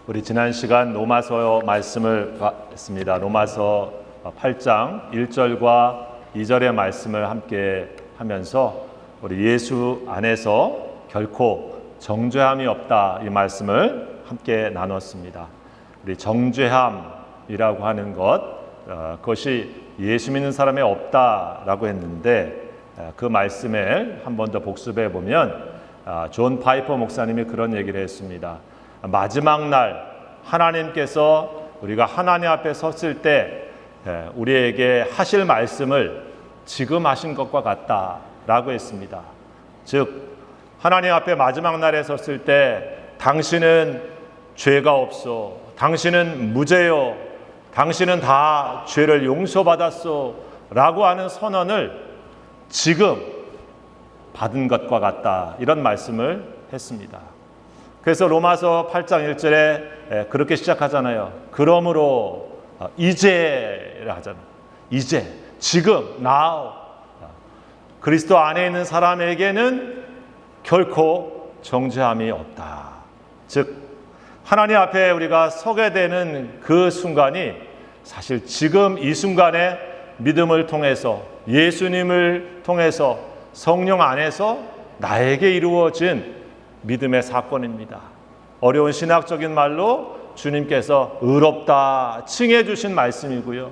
우리 지난 시간 로마서 말씀을 봤습니다. 로마서 8장 1절과 2절의 말씀을 함께 하면서 우리 예수 안에서 결코 정죄함이 없다, 이 말씀을 함께 나눴습니다. 우리 정죄함이라고 하는 그것이 예수 믿는 사람에 없다라고 했는데, 그 말씀을 한 번 더 복습해 보면 존 파이퍼 목사님이 그런 얘기를 했습니다. 마지막 날 하나님께서 우리가 하나님 앞에 섰을 때 우리에게 하실 말씀을 지금 하신 것과 같다라고 했습니다. 즉 하나님 앞에 마지막 날에 섰을 때 당신은 죄가 없어, 당신은 무죄요, 당신은 다 죄를 용서받았소 라고 하는 선언을 지금 받은 것과 같다, 이런 말씀을 했습니다. 그래서 로마서 8장 1절에 그렇게 시작하잖아요. 그러므로 이제라 하잖아요. 이제, 지금, now. 그리스도 안에 있는 사람에게는 결코 정죄함이 없다. 즉 하나님 앞에 우리가 서게 되는 그 순간이 사실 지금 이 순간에 믿음을 통해서, 예수님을 통해서, 성령 안에서 나에게 이루어진 믿음의 사건입니다. 어려운 신학적인 말로 주님께서 의롭다 칭해 주신 말씀이고요.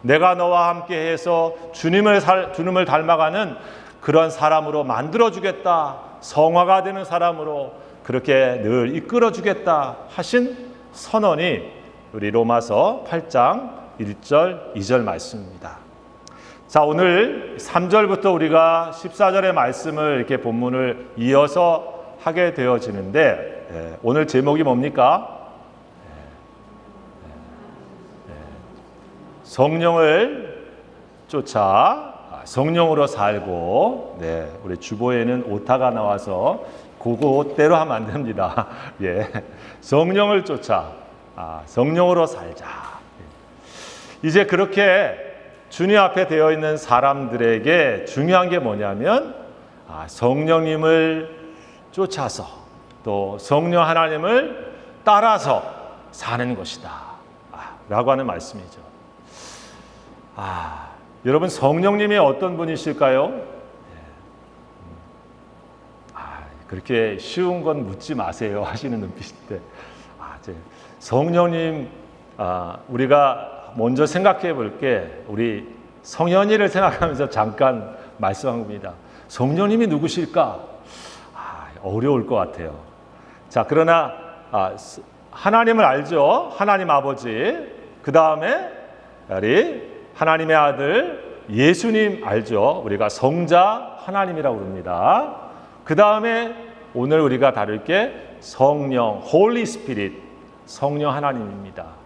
내가 너와 함께 해서 주님을 닮아가는 그런 사람으로 만들어주겠다, 성화가 되는 사람으로 그렇게 늘 이끌어주겠다 하신 선언이 우리 로마서 8장 1절, 2절 말씀입니다. 자, 오늘 3절부터 우리가 14절의 말씀을 이렇게 본문을 이어서 하게 되어지는데, 오늘 제목이 뭡니까? 성령을 쫓아 성령으로 살고, 우리 주보에는 오타가 나와서 그거대로 하면 안 됩니다. 성령을 쫓아 성령으로 살자. 이제 그렇게 주님 앞에 되어 있는 사람들에게 중요한 게 뭐냐면 성령님을 쫓아서 또 성령 하나님을 따라서 사는 것이다 라고 하는 말씀이죠. 여러분, 성령님이 어떤 분이실까요? 그렇게 쉬운 건 묻지 마세요 하시는 눈빛인데, 성령님, 우리가 먼저 생각해 볼 게 우리 성현이를 생각하면서 잠깐 말씀한 겁니다. 성령님이 누구실까? 어려울 것 같아요. 자, 그러나 하나님을 알죠. 하나님 아버지. 그 다음에 우리 하나님의 아들 예수님 알죠. 우리가 성자 하나님이라고 부릅니다. 그 다음에 오늘 우리가 다룰 게 성령, 홀리 스피릿, 성령 하나님입니다.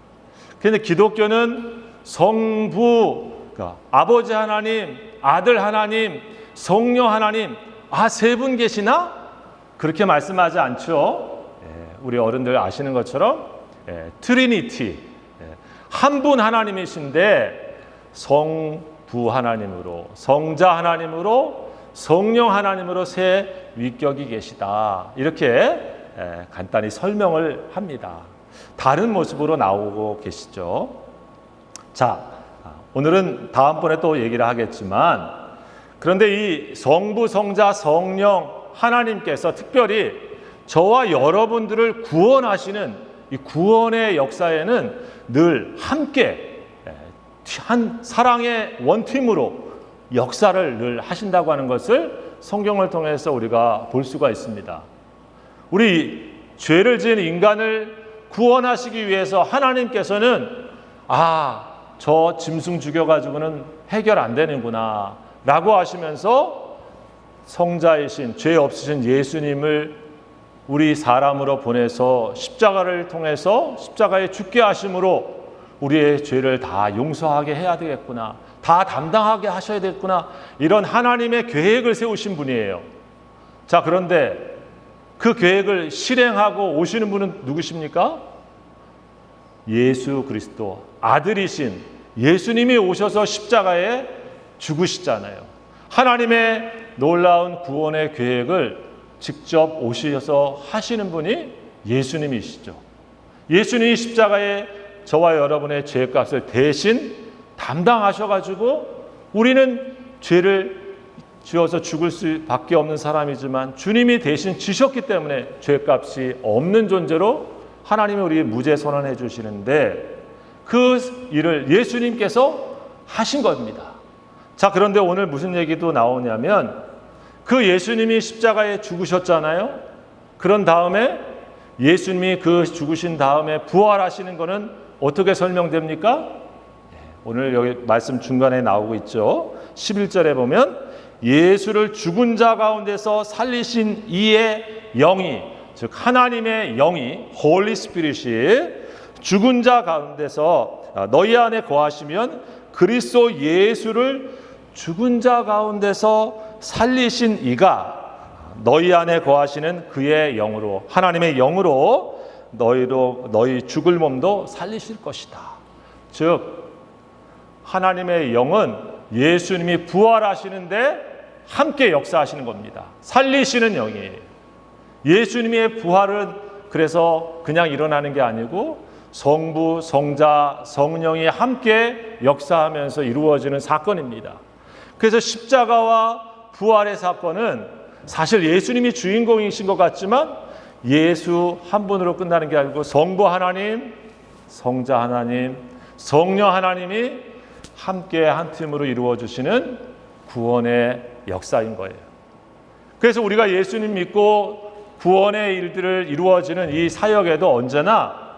그런데 기독교는 성부, 그러니까 아버지 하나님, 아들 하나님, 성령 하나님, 세 분 계시나? 그렇게 말씀하지 않죠. 우리 어른들 아시는 것처럼 트리니티, 한 분 하나님이신데 성부 하나님으로, 성자 하나님으로, 성령 하나님으로 세 위격이 계시다, 이렇게 간단히 설명을 합니다. 다른 모습으로 나오고 계시죠. 자, 오늘은 다음번에 또 얘기를 하겠지만, 그런데 이 성부, 성자, 성령 하나님께서 특별히 저와 여러분들을 구원하시는 이 구원의 역사에는 늘 함께 한 사랑의 원팀으로 역사를 늘 하신다고 하는 것을 성경을 통해서 우리가 볼 수가 있습니다. 우리 죄를 지은 인간을 구원하시기 위해서 하나님께서는 저 짐승 죽여가지고는 해결 안 되는구나 라고 하시면서 성자이신, 죄 없으신 예수님을 우리 사람으로 보내서 십자가를 통해서 십자가에 죽게 하심으로 우리의 죄를 다 용서하게 해야 되겠구나, 다 담당하게 하셔야 되겠구나, 이런 하나님의 계획을 세우신 분이에요. 자, 그런데 그 계획을 실행하고 오시는 분은 누구십니까? 예수 그리스도 아들이신 예수님이 오셔서 십자가에 죽으시잖아요. 하나님의 놀라운 구원의 계획을 직접 오셔서 하시는 분이 예수님이시죠. 예수님이 십자가에 저와 여러분의 죄값을 대신 담당하셔가지고 우리는 죄를 지어서 죽을 수밖에 없는 사람이지만 주님이 대신 지셨기 때문에 죄값이 없는 존재로 하나님이 우리 무죄 선언해 주시는데 그 일을 예수님께서 하신 겁니다. 자, 그런데 오늘 무슨 얘기도 나오냐면 그 예수님이 십자가에 죽으셨잖아요. 그런 다음에 예수님이 그 죽으신 다음에 부활하시는 것은 어떻게 설명됩니까? 오늘 여기 말씀 중간에 나오고 있죠. 11절에 보면 예수를 죽은 자 가운데서 살리신 이의 영이, 즉 하나님의 영이 홀리 스피릿이 죽은 자 가운데서 너희 안에 거하시면 그리스도 예수를 죽은 자 가운데서 살리신 이가 너희 안에 거하시는 그의 영으로, 하나님의 영으로 너희 죽을 몸도 살리실 것이다. 즉 하나님의 영은 예수님이 부활하시는데 함께 역사하시는 겁니다. 살리시는 영이에요. 예수님의 부활은 그래서 그냥 일어나는 게 아니고 성부, 성자, 성령이 함께 역사하면서 이루어지는 사건입니다. 그래서 십자가와 부활의 사건은 사실 예수님이 주인공이신 것 같지만 예수 한 분으로 끝나는 게 아니고 성부 하나님, 성자 하나님, 성령 하나님이 함께 한 팀으로 이루어주시는 구원의 역사인 거예요. 그래서 우리가 예수님 믿고 구원의 일들을 이루어지는 이 사역에도 언제나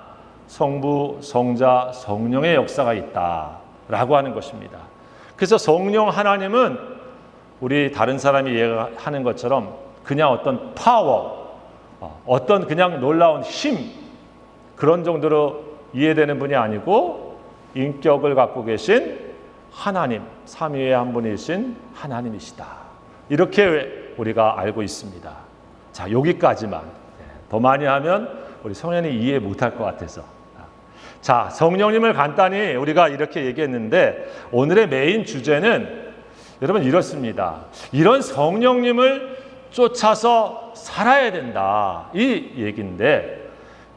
성부, 성자, 성령의 역사가 있다라고 하는 것입니다. 그래서 성령 하나님은 우리 다른 사람이 이해하는 것처럼 그냥 어떤 파워, 어떤 그냥 놀라운 힘 그런 정도로 이해되는 분이 아니고 인격을 갖고 계신 하나님, 삼위의 한 분이신 하나님이시다. 이렇게 우리가 알고 있습니다. 자, 여기까지만. 더 많이 하면 우리 성현이 이해 못할 것 같아서. 자, 성령님을 간단히 우리가 이렇게 얘기했는데 오늘의 메인 주제는 여러분 이렇습니다. 이런 성령님을 쫓아서 살아야 된다. 이 얘기인데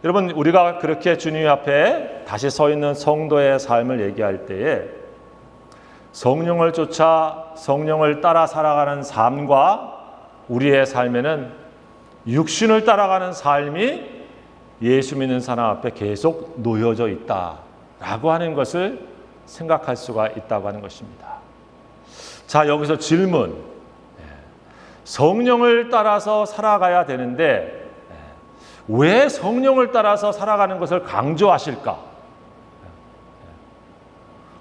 여러분 우리가 그렇게 주님 앞에 다시 서 있는 성도의 삶을 얘기할 때에 성령을 쫓아 성령을 따라 살아가는 삶과 우리의 삶에는 육신을 따라가는 삶이 예수 믿는 사람 앞에 계속 놓여져 있다라고 하는 것을 생각할 수가 있다고 하는 것입니다. 자, 여기서 질문. 성령을 따라서 살아가야 되는데 왜 성령을 따라서 살아가는 것을 강조하실까?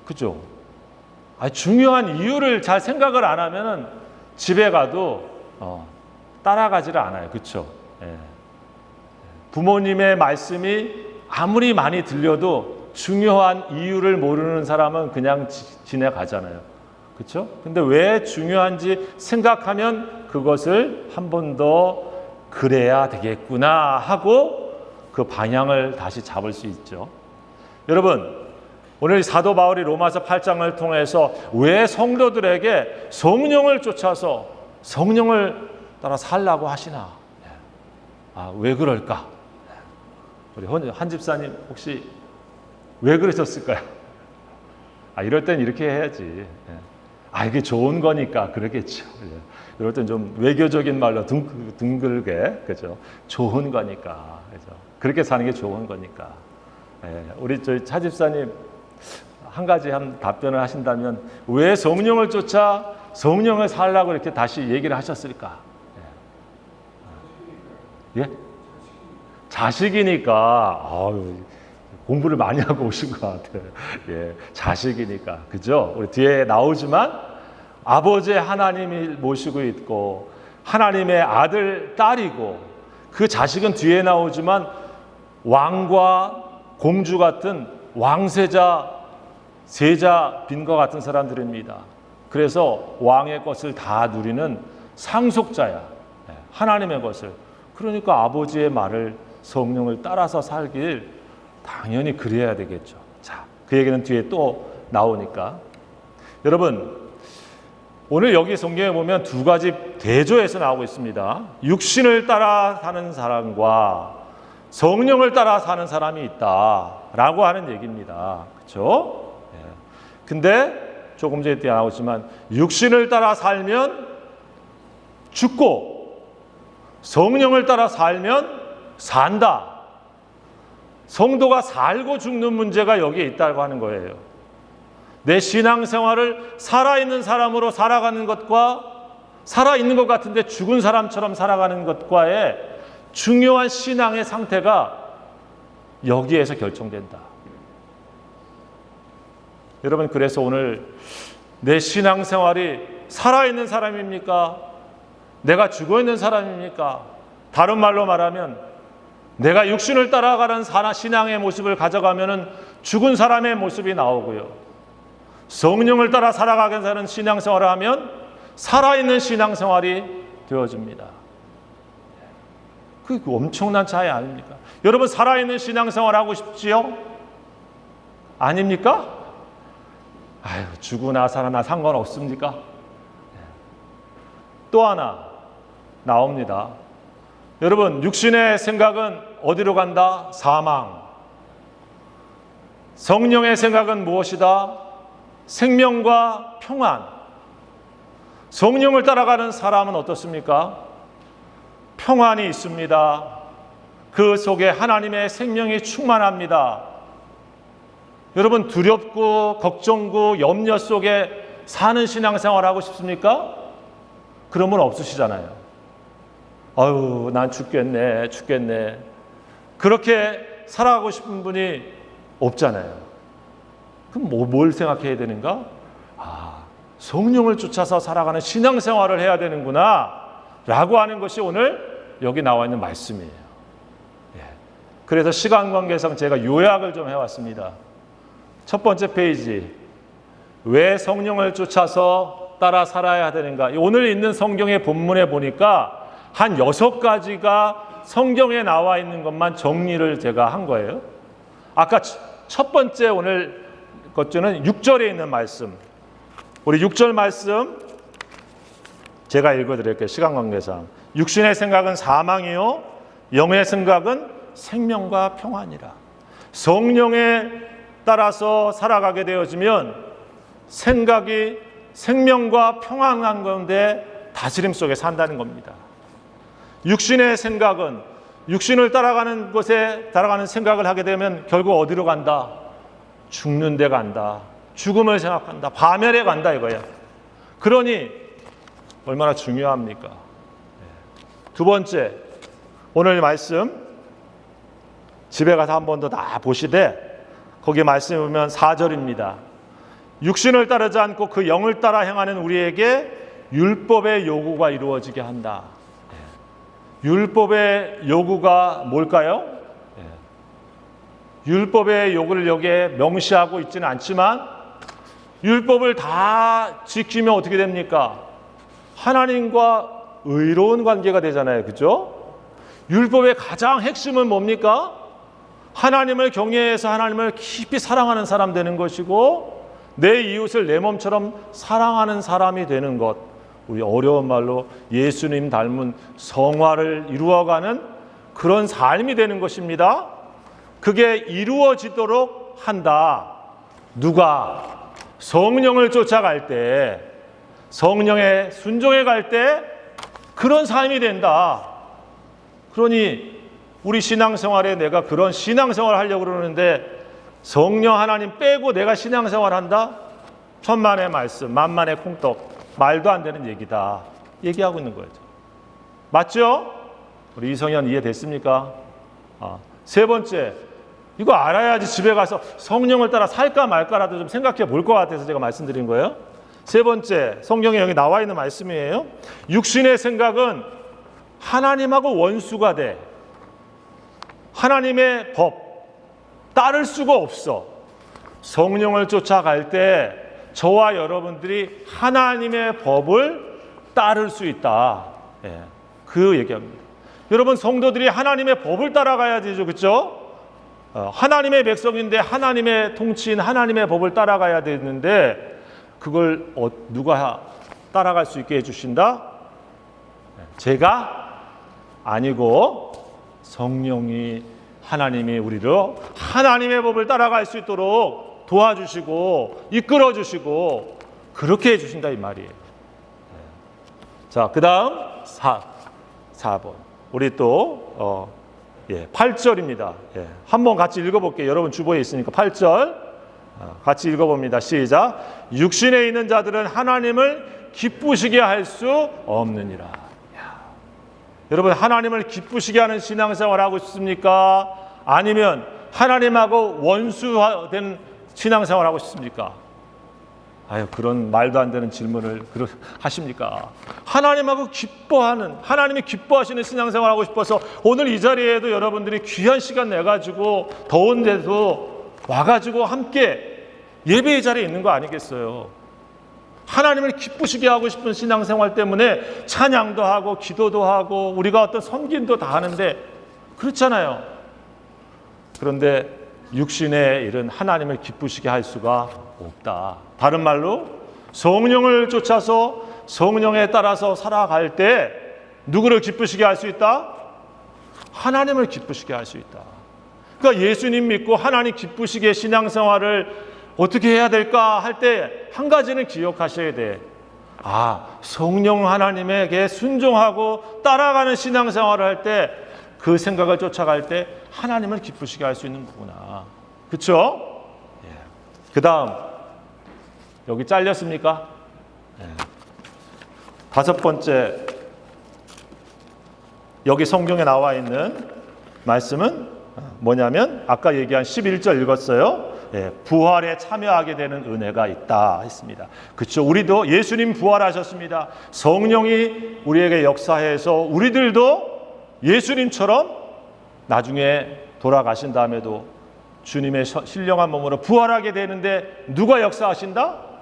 그죠? 중요한 이유를 잘 생각을 안 하면 집에 가도 따라가지를 않아요. 그렇죠? 부모님의 말씀이 아무리 많이 들려도 중요한 이유를 모르는 사람은 그냥 지나가잖아요. 그렇죠? 근데 왜 중요한지 생각하면 그것을 한 번 더 그래야 되겠구나 하고 그 방향을 다시 잡을 수 있죠. 여러분, 오늘 사도 바울이 로마서 8장을 통해서 왜 성도들에게 성령을 쫓아서 성령을 따라 살라고 하시나? 왜 그럴까? 우리 한 집사님 혹시 왜 그러셨을까요? 이럴 땐 이렇게 해야지. 이게 좋은 거니까 그러겠죠. 이럴 땐 좀 외교적인 말로 둥글게, 그죠? 좋은 거니까, 그죠? 그렇게 사는 게 좋은 거니까. 우리 저희 차 집사님 한 가지 답변을 하신다면 왜 성령을 쫓아 성령을 살라고 이렇게 다시 얘기를 하셨을까? 예? 자식이니까. 공부를 많이 하고 오신 것 같아요. 예, 자식이니까. 그죠? 우리 뒤에 나오지만 아버지 하나님이 모시고 있고 하나님의 아들, 딸이고 그 자식은 뒤에 나오지만 왕과 공주 같은 왕세자, 세자 빈과 같은 사람들입니다. 그래서 왕의 것을 다 누리는 상속자야. 하나님의 것을. 그러니까 아버지의 말을 성령을 따라서 살길 당연히 그래야 되겠죠. 자, 그 얘기는 뒤에 또 나오니까. 여러분, 오늘 여기 성경에 보면 두 가지 대조해서 나오고 있습니다. 육신을 따라 사는 사람과 성령을 따라 사는 사람이 있다라고 하는 얘기입니다. 그렇죠? 근데 조금 전에 나오지만 육신을 따라 살면 죽고 성령을 따라 살면 산다. 성도가 살고 죽는 문제가 여기에 있다고 하는 거예요. 내 신앙생활을 살아있는 사람으로 살아가는 것과 살아있는 것 같은데 죽은 사람처럼 살아가는 것과의 중요한 신앙의 상태가 여기에서 결정된다. 여러분, 그래서 오늘 내 신앙생활이 살아있는 사람입니까? 내가 죽어있는 사람입니까? 다른 말로 말하면 내가 육신을 따라가는 신앙의 모습을 가져가면 죽은 사람의 모습이 나오고요. 성령을 따라 살아가게 하는 신앙생활을 하면 살아있는 신앙생활이 되어집니다. 그 엄청난 차이 아닙니까? 여러분, 살아있는 신앙생활 하고 싶지요? 아닙니까? 아유, 죽으나 살아나 상관없습니까? 또 하나 나옵니다. 여러분, 육신의 생각은 어디로 간다? 사망. 성령의 생각은 무엇이다? 생명과 평안. 성령을 따라가는 사람은 어떻습니까? 평안이 있습니다. 그 속에 하나님의 생명이 충만합니다. 여러분, 두렵고 걱정고 염려 속에 사는 신앙생활 하고 싶습니까? 그런 분 없으시잖아요. 아유, 난 죽겠네. 그렇게 살아가고 싶은 분이 없잖아요. 그럼 뭘 생각해야 되는가? 성령을 쫓아서 살아가는 신앙생활을 해야 되는구나 라고 하는 것이 오늘 여기 나와 있는 말씀이에요. 그래서 시간 관계상 제가 요약을 좀 해왔습니다. 첫 번째 페이지, 왜 성령을 쫓아서 따라 살아야 되는가? 오늘 있는 성경의 본문에 보니까 한 6가지가 성경에 나와 있는 것만 정리를 제가 한 거예요. 아까 첫 번째 오늘 것들은 6절에 있는 말씀. 우리 6절 말씀 제가 읽어드릴게요. 시간 관계상. 육신의 생각은 사망이요 영의 생각은 생명과 평안이라. 성령에 따라서 살아가게 되어지면 생각이 생명과 평안한 가운데 다스림 속에 산다는 겁니다. 육신의 생각은 육신을 따라가는 것에 따라가는 생각을 하게 되면 결국 어디로 간다? 죽는 데 간다. 죽음을 생각한다. 파멸에 간다 이거야. 그러니 얼마나 중요합니까? 두 번째, 오늘 말씀 집에 가서 한 번 더 다 보시되 거기 말씀에 보면 4절입니다. 육신을 따르지 않고 그 영을 따라 행하는 우리에게 율법의 요구가 이루어지게 한다. 율법의 요구가 뭘까요? 율법의 요구를 여기에 명시하고 있지는 않지만 율법을 다 지키면 어떻게 됩니까? 하나님과 의로운 관계가 되잖아요. 그렇죠? 율법의 가장 핵심은 뭡니까? 하나님을 경외해서 하나님을 깊이 사랑하는 사람 되는 것이고 내 이웃을 내 몸처럼 사랑하는 사람이 되는 것. 우리 어려운 말로 예수님 닮은 성화를 이루어가는 그런 삶이 되는 것입니다. 그게 이루어지도록 한다. 누가? 성령을 쫓아갈 때, 성령에 순종해 갈 때 그런 삶이 된다. 그러니 우리 신앙생활에 내가 그런 신앙생활을 하려고 그러는데 성령 하나님 빼고 내가 신앙생활 한다? 천만의 말씀, 만만의 콩떡, 말도 안 되는 얘기다. 얘기하고 있는 거죠. 맞죠? 우리 이성현 이해됐습니까? 세 번째, 이거 알아야지 집에 가서 성령을 따라 살까 말까라도 좀 생각해 볼 것 같아서 제가 말씀드린 거예요. 세 번째, 성경에 여기 나와 있는 말씀이에요. 육신의 생각은 하나님하고 원수가 돼. 하나님의 법 따를 수가 없어. 성령을 쫓아갈 때 저와 여러분들이 하나님의 법을 따를 수 있다. 그 얘기합니다. 여러분, 성도들이 하나님의 법을 따라가야 되죠. 그렇죠? 하나님의 백성인데 하나님의 통치인 하나님의 법을 따라가야 되는데 그걸 누가 따라갈 수 있게 해주신다? 제가 아니고 성령이, 하나님이 우리로 하나님의 법을 따라갈 수 있도록 도와주시고 이끌어 주시고 그렇게 해주신다 이 말이에요. 자, 그 다음 4번 우리 또 8절입니다. 한번 같이 읽어볼게요. 여러분 주보에 있으니까 8절 같이 읽어봅니다. 시작. 육신에 있는 자들은 하나님을 기쁘시게 할 수 없느니라. 여러분, 하나님을 기쁘시게 하는 신앙생활 하고 싶습니까? 아니면 하나님하고 원수된 신앙생활 하고 싶습니까? 그런 말도 안 되는 질문을 하십니까? 하나님하고 기뻐하는, 하나님이 기뻐하시는 신앙생활 하고 싶어서 오늘 이 자리에도 여러분들이 귀한 시간 내가지고 더운 데도 와가지고 함께 예배의 자리에 있는 거 아니겠어요? 하나님을 기쁘시게 하고 싶은 신앙생활 때문에 찬양도 하고 기도도 하고 우리가 어떤 섬김도 다 하는데 그렇잖아요. 그런데 육신의 일은 하나님을 기쁘시게 할 수가 없다. 다른 말로 성령을 쫓아서 성령에 따라서 살아갈 때 누구를 기쁘시게 할 수 있다? 하나님을 기쁘시게 할 수 있다. 그러니까 예수님 믿고 하나님 기쁘시게 신앙생활을 어떻게 해야 될까 할 때 한 가지는 기억하셔야 돼. 성령 하나님에게 순종하고 따라가는 신앙생활을 할 때 그 생각을 쫓아갈 때 하나님을 기쁘시게 할 수 있는 거구나. 그렇죠? 그 다음 여기 잘렸습니까? 5번째 여기 성경에 나와 있는 말씀은 뭐냐면 아까 얘기한 11절 읽었어요. 부활에 참여하게 되는 은혜가 있다 했습니다. 그렇죠? 우리도 예수님 부활하셨습니다. 성령이 우리에게 역사해서 우리들도 예수님처럼 나중에 돌아가신 다음에도 주님의 신령한 몸으로 부활하게 되는데 누가 역사하신다?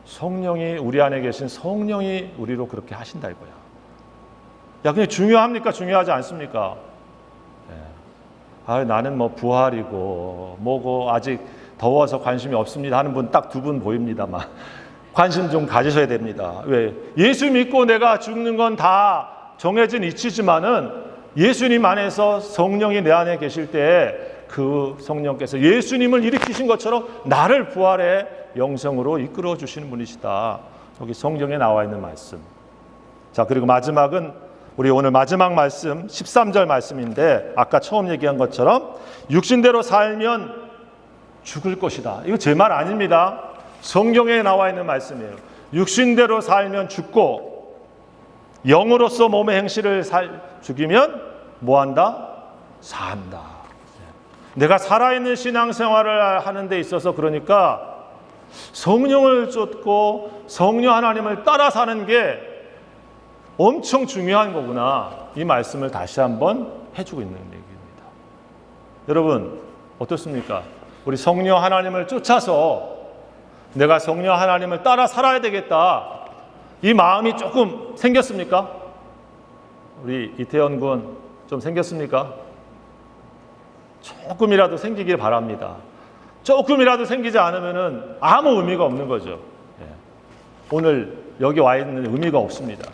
성령이, 우리 안에 계신 성령이 우리로 그렇게 하신다 이거야. 그냥 중요합니까? 중요하지 않습니까? 나는 뭐 부활이고 뭐고 아직 더워서 관심이 없습니다 하는 분 딱 2분 보입니다만 관심 좀 가지셔야 됩니다. 왜? 예수 믿고 내가 죽는 건 다 정해진 이치지만은 예수님 안에서 성령이 내 안에 계실 때 그 성령께서 예수님을 일으키신 것처럼 나를 부활의 영생으로 이끌어 주시는 분이시다. 여기 성경에 나와 있는 말씀. 자, 그리고 마지막은 우리 오늘 마지막 말씀 13절 말씀인데 아까 처음 얘기한 것처럼 육신대로 살면 죽을 것이다. 이거 제 말 아닙니다. 성경에 나와 있는 말씀이에요. 육신대로 살면 죽고 영으로서 몸의 행실을 죽이면 뭐한다? 산다. 내가 살아있는 신앙생활을 하는 데 있어서 그러니까 성령을 쫓고 성령 하나님을 따라 사는 게 엄청 중요한 거구나. 이 말씀을 다시 한번 해주고 있는 얘기입니다. 여러분 어떻습니까? 우리 성령 하나님을 쫓아서 내가 성령 하나님을 따라 살아야 되겠다. 이 마음이 조금 생겼습니까? 우리 이태원 군 좀 생겼습니까? 조금이라도 생기길 바랍니다. 조금이라도 생기지 않으면 아무 의미가 없는 거죠. 오늘 여기 와 있는 의미가 없습니다.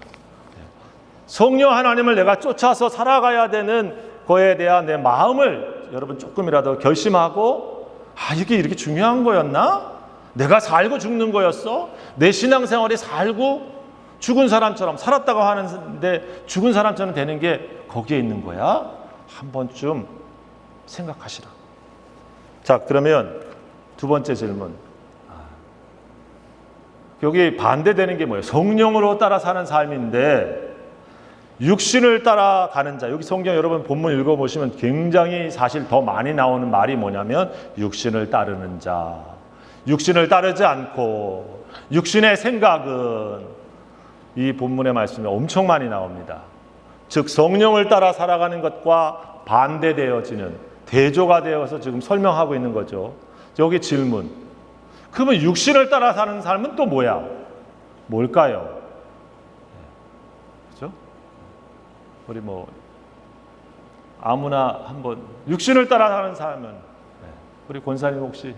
성령 하나님을 내가 쫓아서 살아가야 되는 거에 대한 내 마음을 여러분 조금이라도 결심하고 이게 이렇게 중요한 거였나? 내가 살고 죽는 거였어? 내 신앙생활이 살고 죽은 사람처럼 살았다고 하는데 죽은 사람처럼 되는 게 거기에 있는 거야? 한 번쯤 생각하시라. 자, 그러면 2번째 질문. 여기 반대되는 게 뭐예요? 성령으로 따라 사는 삶인데 육신을 따라가는 자. 여기 성경 여러분 본문 읽어보시면 굉장히 사실 더 많이 나오는 말이 뭐냐면 육신을 따르는 자. 육신을 따르지 않고 육신의 생각은 이 본문의 말씀이 엄청 많이 나옵니다. 즉 성령을 따라 살아가는 것과 반대되어지는 대조가 되어서 지금 설명하고 있는 거죠. 여기 질문. 그러면 육신을 따라 사는 삶은 또 뭐야? 뭘까요? 그렇죠? 우리 뭐 아무나 한번 육신을 따라 사는 삶은 우리 권사님 혹시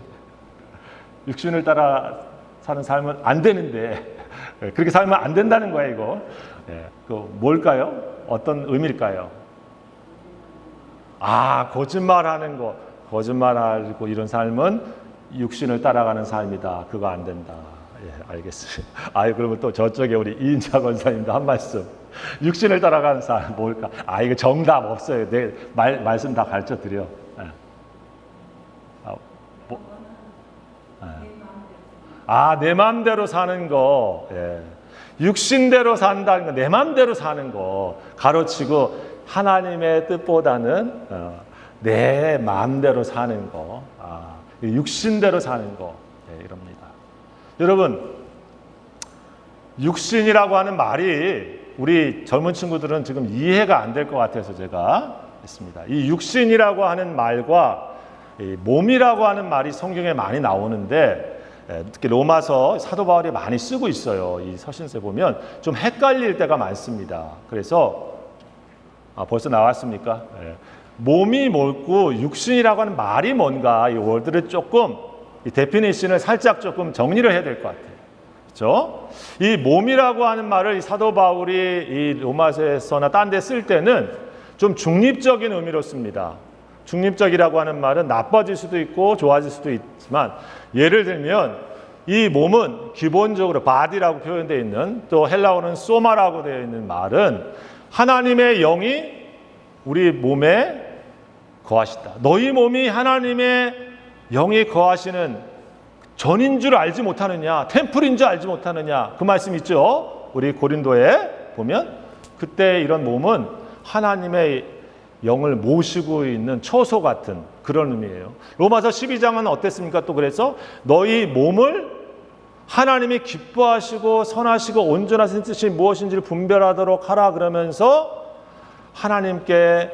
육신을 따라 사는 삶은 안 되는데 그렇게 살면 안 된다는 거예요, 이거. 예, 그 뭘까요? 어떤 의미일까요? 거짓말하는 거. 거짓말하고 이런 삶은 육신을 따라가는 삶이다. 그거 안 된다. 예, 알겠습니다. 그러면 또 저쪽에 우리 이인자 권사님도 한 말씀. 육신을 따라가는 삶 뭘까? 이거 정답 없어요. 내 말씀 다 가르쳐 드려. 예. 내 마음대로 사는 거. 예. 육신대로 산다는 거, 내 마음대로 사는 거 가로치고 하나님의 뜻보다는 내 마음대로 사는 거, 육신대로 사는 거, 이럽니다. 여러분, 육신이라고 하는 말이 우리 젊은 친구들은 지금 이해가 안 될 것 같아서 제가 했습니다. 이 육신이라고 하는 말과 이 몸이라고 하는 말이 성경에 많이 나오는데, 특히 로마서 사도 바울이 많이 쓰고 있어요. 이 서신서에 보면 좀 헷갈릴 때가 많습니다. 그래서 벌써 나왔습니까? 몸이 뭘고 육신이라고 하는 말이 뭔가 이 월드를 조금 이 데피니션을 살짝 조금 정리를 해야 될 것 같아요. 그렇죠? 이 몸이라고 하는 말을 이 사도 바울이 이 로마서에서나 딴 데 쓸 때는 좀 중립적인 의미로 씁니다. 중립적이라고 하는 말은 나빠질 수도 있고 좋아질 수도 있지만, 예를 들면 이 몸은 기본적으로 바디라고 표현되어 있는, 또 헬라어는 소마라고 되어 있는 말은 하나님의 영이 우리 몸에 거하시다. 너희 몸이 하나님의 영이 거하시는 전인 줄 알지 못하느냐, 템플인 줄 알지 못하느냐, 그 말씀 있죠. 우리 고린도에 보면 그때 이런 몸은 하나님의 영을 모시고 있는 처소 같은 그런 의미예요. 로마서 12장은 어땠습니까? 또 그래서 너희 몸을 하나님이 기뻐하시고 선하시고 온전하신 뜻이 무엇인지를 분별하도록 하라 그러면서 하나님께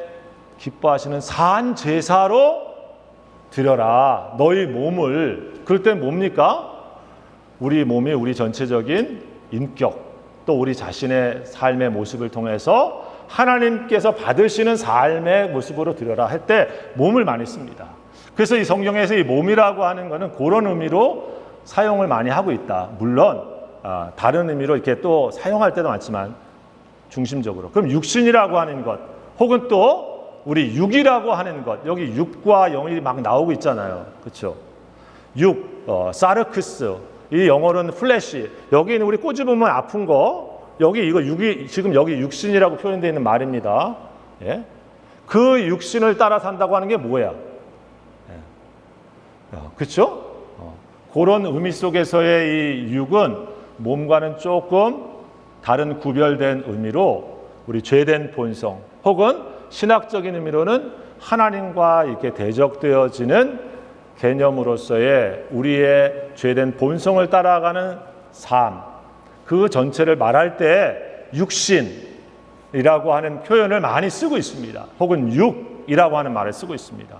기뻐하시는 산 제사로 드려라. 너희 몸을. 그럴 땐 뭡니까? 우리 몸이 우리 전체적인 인격, 또 우리 자신의 삶의 모습을 통해서 하나님께서 받으시는 삶의 모습으로 드려라 할 때 몸을 많이 씁니다. 그래서 이 성경에서 이 몸이라고 하는 것은 그런 의미로 사용을 많이 하고 있다. 물론 다른 의미로 이렇게 또 사용할 때도 많지만 중심적으로. 그럼 육신이라고 하는 것, 혹은 또 우리 육이라고 하는 것, 여기 육과 영이 막 나오고 있잖아요. 그렇죠? 육, 사르크스, 이 영어로는 플래시. 여기는 우리 꼬집으면 아픈 거. 여기 이거 육이 지금 여기 육신이라고 표현되어 있는 말입니다. 예? 그 육신을 따라 산다고 하는 게 뭐야? 예. 그렇죠? 그런 의미 속에서의 이 육은 몸과는 조금 다른 구별된 의미로 우리 죄된 본성, 혹은 신학적인 의미로는 하나님과 이렇게 대적되어지는 개념으로서의 우리의 죄된 본성을 따라가는 삶, 그 전체를 말할 때 육신이라고 하는 표현을 많이 쓰고 있습니다. 혹은 육이라고 하는 말을 쓰고 있습니다.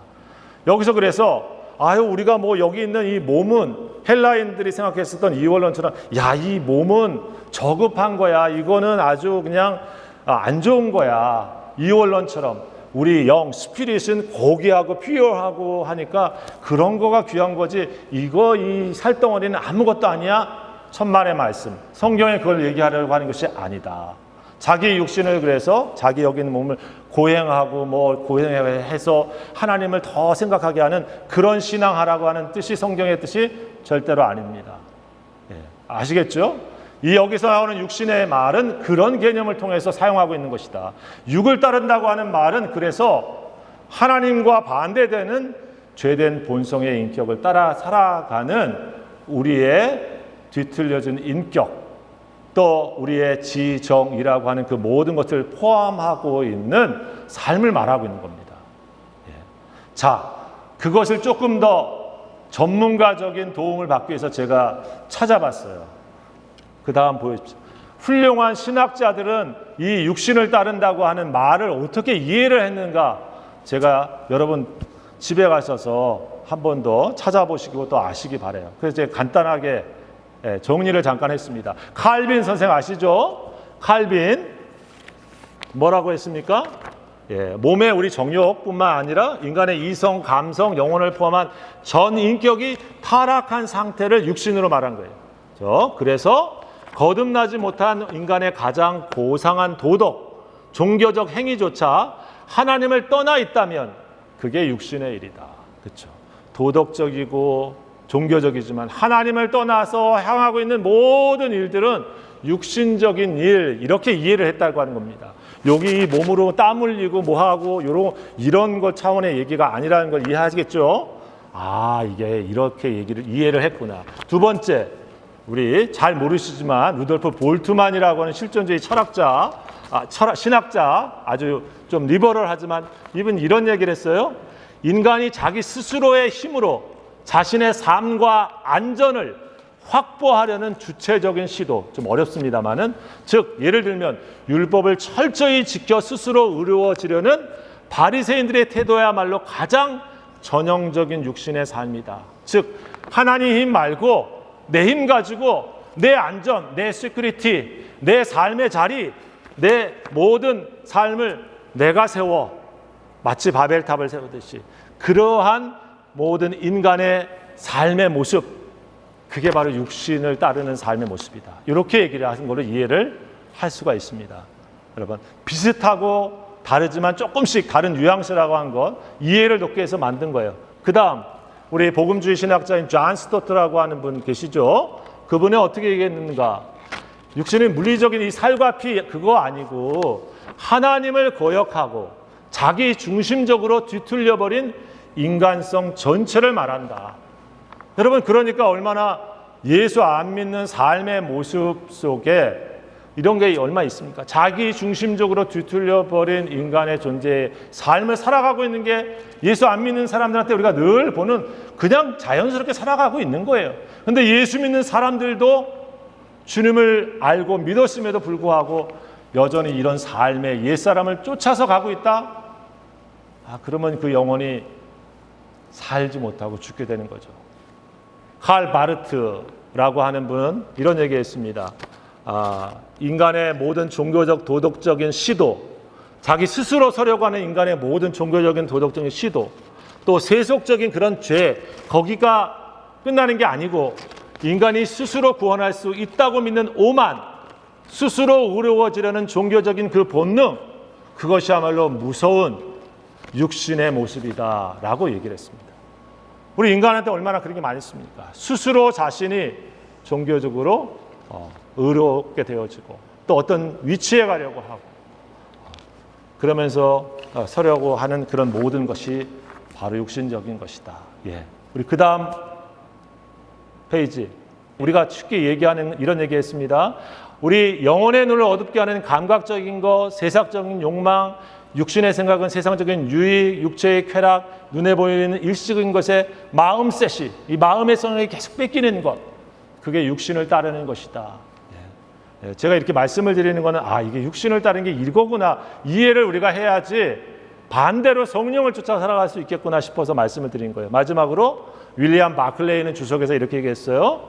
여기서 그래서 우리가 뭐 여기 있는 이 몸은 헬라인들이 생각했었던 이원론처럼 이 몸은 저급한 거야. 이거는 아주 그냥 안 좋은 거야. 이원론처럼 우리 영, 스피릿은 고귀하고 퓨어하고 하니까 그런 거가 귀한 거지. 이 살덩어리는 아무것도 아니야. 천만의 말씀. 성경에 그걸 얘기하려고 하는 것이 아니다. 자기 육신을 그래서 자기 여기 있는 몸을 고행하고 고행해서 하나님을 더 생각하게 하는 그런 신앙하라고 하는 뜻이 성경의 뜻이 절대로 아닙니다. 아시겠죠? 이 여기서 나오는 육신의 말은 그런 개념을 통해서 사용하고 있는 것이다. 육을 따른다고 하는 말은 그래서 하나님과 반대되는 죄된 본성의 인격을 따라 살아가는 우리의 뒤틀려진 인격, 또 우리의 지정이라고 하는 그 모든 것을 포함하고 있는 삶을 말하고 있는 겁니다. 자, 그것을 조금 더 전문가적인 도움을 받기 위해서 제가 찾아봤어요. 그 다음 보여주십시오. 훌륭한 신학자들은 이 육신을 따른다고 하는 말을 어떻게 이해를 했는가, 제가 여러분 집에 가셔서 한 번 더 찾아보시고 또 아시기 바라요. 그래서 제가 간단하게 정리를 잠깐 했습니다. 칼빈 선생 아시죠? 칼빈 뭐라고 했습니까? 몸의 우리 정욕뿐만 아니라 인간의 이성, 감성, 영혼을 포함한 전 인격이 타락한 상태를 육신으로 말한 거예요. 그래서 거듭나지 못한 인간의 가장 고상한 도덕, 종교적 행위조차 하나님을 떠나 있다면 그게 육신의 일이다. 그렇죠? 도덕적이고 종교적이지만 하나님을 떠나서 향하고 있는 모든 일들은 육신적인 일, 이렇게 이해를 했다고 하는 겁니다. 여기 몸으로 땀 흘리고 뭐하고 이런 것 차원의 얘기가 아니라는 걸 이해하시겠죠? 이게 이렇게 이해를 했구나. 두 번째, 우리 잘 모르시지만 루돌프 볼트만이라고 하는 실존주의 신학자, 아주 좀 리버럴하지만 이분 이런 얘기를 했어요. 인간이 자기 스스로의 힘으로 자신의 삶과 안전을 확보하려는 주체적인 시도, 좀 어렵습니다만은, 즉 예를 들면 율법을 철저히 지켜 스스로 의로워지려는 바리새인들의 태도야말로 가장 전형적인 육신의 삶이다. 즉 하나님 힘 말고 내 힘 가지고 내 안전, 내 시큐리티, 내 삶의 자리, 내 모든 삶을 내가 세워, 마치 바벨탑을 세우듯이 그러한 모든 인간의 삶의 모습, 그게 바로 육신을 따르는 삶의 모습이다. 이렇게 얘기를 하신 걸로 이해를 할 수가 있습니다. 여러분, 비슷하고 다르지만 조금씩 다른 뉘앙스라고 한 것, 이해를 돕기 위해서 만든 거예요. 그 다음 우리 복음주의 신학자인 존 스토트라고 하는 분 계시죠? 그분이 어떻게 얘기했는가? 육신은 물리적인 이 살과 피, 그거 아니고 하나님을 거역하고 자기 중심적으로 뒤틀려버린 인간성 전체를 말한다. 여러분, 그러니까 얼마나 예수 안 믿는 삶의 모습 속에 이런 게 얼마 있습니까? 자기 중심적으로 뒤틀려버린 인간의 존재의 삶을 살아가고 있는 게 예수 안 믿는 사람들한테 우리가 늘 보는, 그냥 자연스럽게 살아가고 있는 거예요. 그런데 예수 믿는 사람들도 주님을 알고 믿었음에도 불구하고 여전히 이런 삶의 옛사람을 쫓아서 가고 있다? 그러면 그 영혼이 살지 못하고 죽게 되는 거죠. 칼 바르트라고 하는 분은 이런 얘기했습니다. 인간의 모든 종교적 도덕적인 시도, 자기 스스로 서려고 하는 인간의 모든 종교적인 도덕적인 시도, 또 세속적인 그런 죄, 거기가 끝나는 게 아니고 인간이 스스로 구원할 수 있다고 믿는 오만, 스스로 의로워지려는 종교적인 그 본능, 그것이야말로 무서운 육신의 모습이다라고 얘기를 했습니다. 우리 인간한테 얼마나 그런 게 많이 있습니까? 스스로 자신이 종교적으로 의롭게 되어지고 또 어떤 위치에 가려고 하고 그러면서 서려고 하는 그런 모든 것이 바로 육신적인 것이다. 우리 그 다음 페이지, 우리가 쉽게 얘기하는 이런 얘기했습니다. 우리 영혼의 눈을 어둡게 하는 감각적인 것, 세상적인 욕망, 육신의 생각은 세상적인 유익, 육체의 쾌락, 눈에 보이는 일시적인 것에 마음셋이, 이 마음의 성을 계속 뺏기는 것, 그게 육신을 따르는 것이다. 제가 이렇게 말씀을 드리는 것은 이게 육신을 따르는 게 이거구나, 이해를 우리가 해야지 반대로 성령을 쫓아 살아갈 수 있겠구나 싶어서 말씀을 드린 거예요. 마지막으로 윌리엄 바클레이는 주석에서 이렇게 얘기했어요.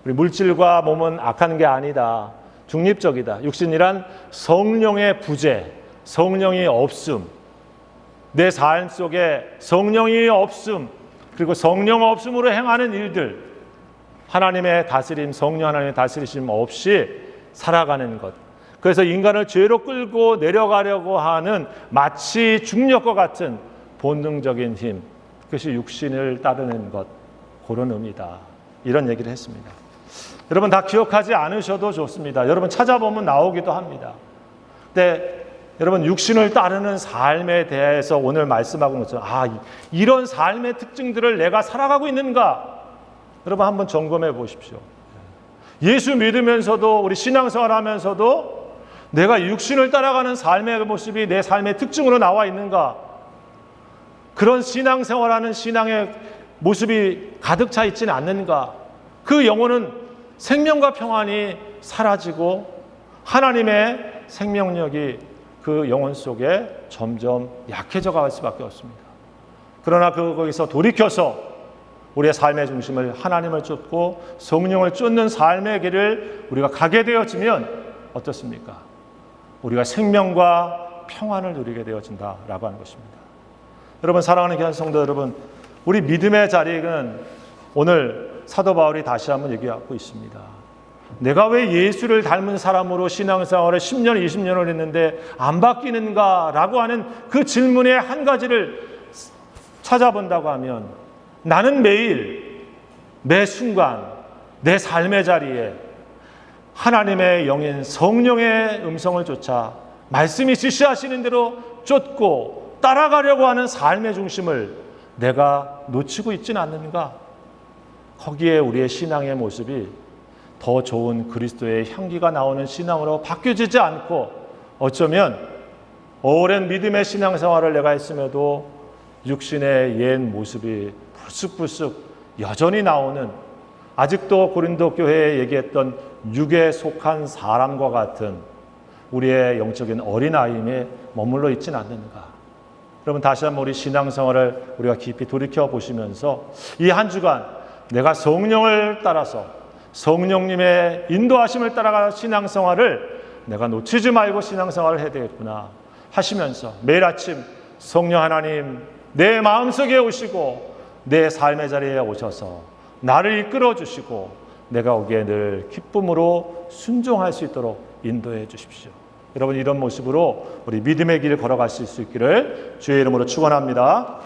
우리 물질과 몸은 악한 게 아니다. 중립적이다. 육신이란 성령의 부재, 성령이 없음, 내 삶 속에 성령이 없음, 그리고 성령 없음으로 행하는 일들, 하나님의 다스림, 성령 하나님의 다스리심 없이 살아가는 것. 그래서 인간을 죄로 끌고 내려가려고 하는 마치 중력과 같은 본능적인 힘, 그것이 육신을 따르는 것, 그런 의미다. 이런 얘기를 했습니다. 여러분 다 기억하지 않으셔도 좋습니다. 여러분 찾아보면 나오기도 합니다. 근데 여러분 육신을 따르는 삶에 대해서 오늘 말씀하고 있는 것처럼 이런 삶의 특징들을 내가 살아가고 있는가? 여러분 한번 점검해 보십시오. 예수 믿으면서도, 우리 신앙생활 하면서도 내가 육신을 따라가는 삶의 모습이 내 삶의 특징으로 나와 있는가? 그런 신앙생활하는 신앙의 모습이 가득 차 있지는 않는가? 그 영혼은 생명과 평안이 사라지고 하나님의 생명력이 그 영혼 속에 점점 약해져 갈 수밖에 없습니다. 그러나 거기서 돌이켜서 우리의 삶의 중심을 하나님을 쫓고 성령을 쫓는 삶의 길을 우리가 가게 되어지면 어떻습니까? 우리가 생명과 평안을 누리게 되어진다라고 하는 것입니다. 여러분 사랑하는 교회 성도 여러분, 우리 믿음의 자리는 오늘 사도 바울이 다시 한번 얘기하고 있습니다. 내가 왜 예수를 닮은 사람으로 신앙생활을 10년, 20년을 했는데 안 바뀌는가? 라고 하는 그 질문의 한 가지를 찾아본다고 하면 나는 매일, 매 순간, 내 삶의 자리에 하나님의 영인 성령의 음성을 쫓아 말씀이 지시하시는 대로 쫓고 따라가려고 하는 삶의 중심을 내가 놓치고 있지는 않는가? 거기에 우리의 신앙의 모습이 더 좋은 그리스도의 향기가 나오는 신앙으로 바뀌어지지 않고 어쩌면 오랜 믿음의 신앙생활을 내가 했음에도 육신의 옛 모습이 불쑥불쑥 여전히 나오는, 아직도 고린도 교회에 얘기했던 육에 속한 사람과 같은 우리의 영적인 어린아이임에 머물러 있지는 않는가. 여러분, 다시 한번 우리 신앙생활을 우리가 깊이 돌이켜 보시면서 이 한 주간 내가 성령을 따라서 성령님의 인도하심을 따라가 신앙생활을 내가 놓치지 말고 신앙생활을 해야 되겠구나 하시면서 매일 아침 성령 하나님 내 마음속에 오시고 내 삶의 자리에 오셔서 나를 이끌어 주시고 내가 거기에 늘 기쁨으로 순종할 수 있도록 인도해 주십시오. 여러분, 이런 모습으로 우리 믿음의 길을 걸어갈 수 있기를 주의 이름으로 축원합니다.